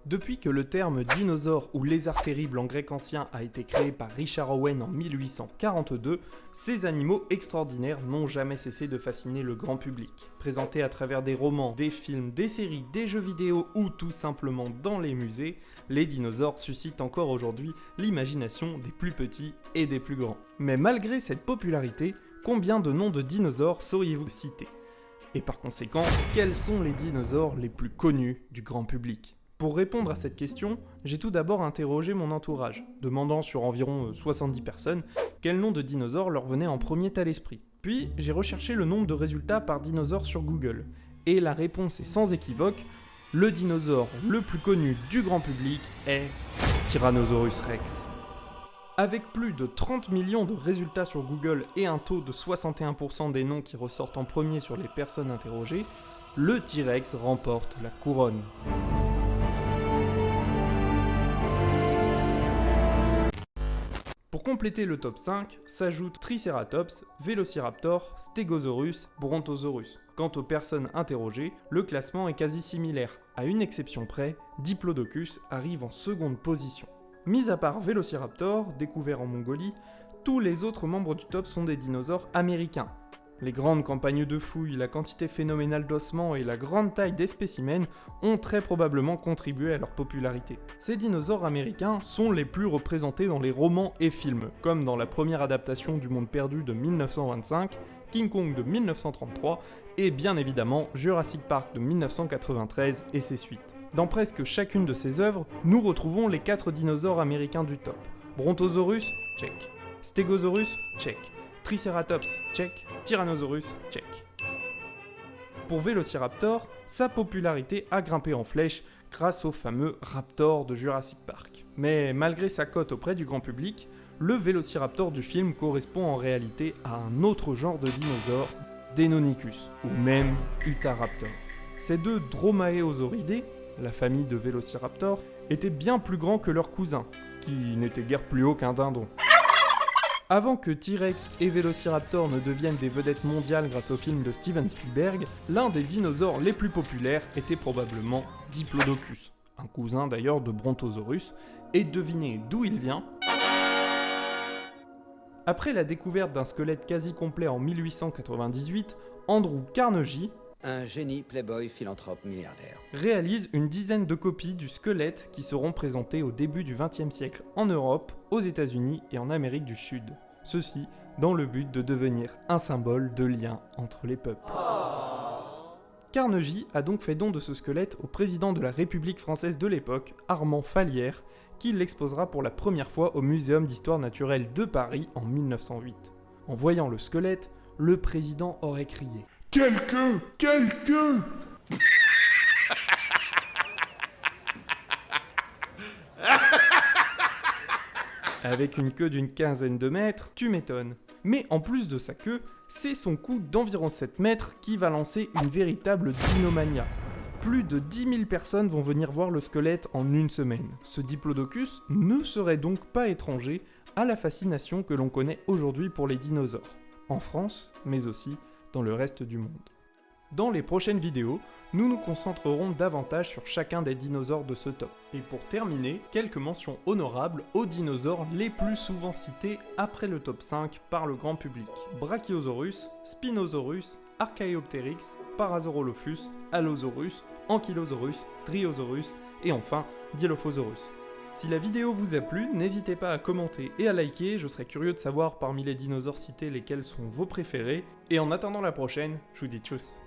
Depuis que le terme dinosaure ou lézard terrible en grec ancien a été créé par Richard Owen en 1842, ces animaux extraordinaires n'ont jamais cessé de fasciner le grand public. Présentés à travers des romans, des films, des séries, des jeux vidéo ou tout simplement dans les musées, les dinosaures suscitent encore aujourd'hui l'imagination des plus petits et des plus grands. Mais malgré cette popularité, combien de noms de dinosaures sauriez-vous citer ? Et par conséquent, quels sont les dinosaures les plus connus du grand public ? Pour répondre à cette question, j'ai tout d'abord interrogé mon entourage, demandant sur environ 70 personnes quel nom de dinosaure leur venait en premier à l'esprit. Puis j'ai recherché le nombre de résultats par dinosaure sur Google, et la réponse est sans équivoque, le dinosaure le plus connu du grand public est Tyrannosaurus Rex. Avec plus de 30 millions de résultats sur Google et un taux de 61% des noms qui ressortent en premier sur les personnes interrogées, le T-Rex remporte la couronne. Pour compléter le top 5, s'ajoutent Triceratops, Vélociraptor, Stégosaurus, Brontosaurus. Quant aux personnes interrogées, le classement est quasi similaire. À une exception près, Diplodocus arrive en seconde position. Mis à part Vélociraptor, découvert en Mongolie, tous les autres membres du top sont des dinosaures américains. Les grandes campagnes de fouilles, la quantité phénoménale d'ossements et la grande taille des spécimens ont très probablement contribué à leur popularité. Ces dinosaures américains sont les plus représentés dans les romans et films, comme dans la première adaptation du Monde perdu de 1925, King Kong de 1933 et bien évidemment Jurassic Park de 1993 et ses suites. Dans presque chacune de ces œuvres, nous retrouvons les 4 dinosaures américains du top. Brontosaurus, check. Stégosaurus, check. Triceratops, check. Tyrannosaurus, check. Pour Vélociraptor, sa popularité a grimpé en flèche grâce au fameux Raptor de Jurassic Park. Mais malgré sa cote auprès du grand public, le Vélociraptor du film correspond en réalité à un autre genre de dinosaure, Deinonychus, ou même Utahraptor. Ces deux Dromaeosauridés, la famille de Vélociraptor, étaient bien plus grands que leurs cousins, qui n'étaient guère plus hauts qu'un dindon. Avant que T-Rex et Vélociraptor ne deviennent des vedettes mondiales grâce au film de Steven Spielberg, l'un des dinosaures les plus populaires était probablement Diplodocus, un cousin d'ailleurs de Brontosaurus, et devinez d'où il vient ? Après la découverte d'un squelette quasi complet en 1898, Andrew Carnegie, un génie playboy philanthrope milliardaire, réalise une dizaine de copies du squelette qui seront présentées au début du XXe siècle en Europe, aux États-Unis et en Amérique du Sud. Ceci dans le but de devenir un symbole de lien entre les peuples. Carnegie a donc fait don de ce squelette au président de la République française de l'époque, Armand Fallières, qui l'exposera pour la première fois au Muséum d'histoire naturelle de Paris en 1908. En voyant le squelette, le président aurait crié « Quelle queue ! Quelle queue !» Avec une queue d'une quinzaine de mètres, tu m'étonnes. Mais en plus de sa queue, c'est son cou d'environ 7 mètres qui va lancer une véritable dinomania. Plus de 10 000 personnes vont venir voir le squelette en une semaine. Ce Diplodocus ne serait donc pas étranger à la fascination que l'on connaît aujourd'hui pour les dinosaures, en France, mais aussi dans le reste du monde. Dans les prochaines vidéos, nous nous concentrerons davantage sur chacun des dinosaures de ce top. Et pour terminer, quelques mentions honorables aux dinosaures les plus souvent cités après le top 5 par le grand public. Brachiosaurus, Spinosaurus, Archaeopteryx, Parasaurolophus, Allosaurus, Ankylosaurus, Dryosaurus et enfin Dilophosaurus. Si la vidéo vous a plu, n'hésitez pas à commenter et à liker, je serais curieux de savoir parmi les dinosaures cités lesquels sont vos préférés. Et en attendant la prochaine, je vous dis tchuss.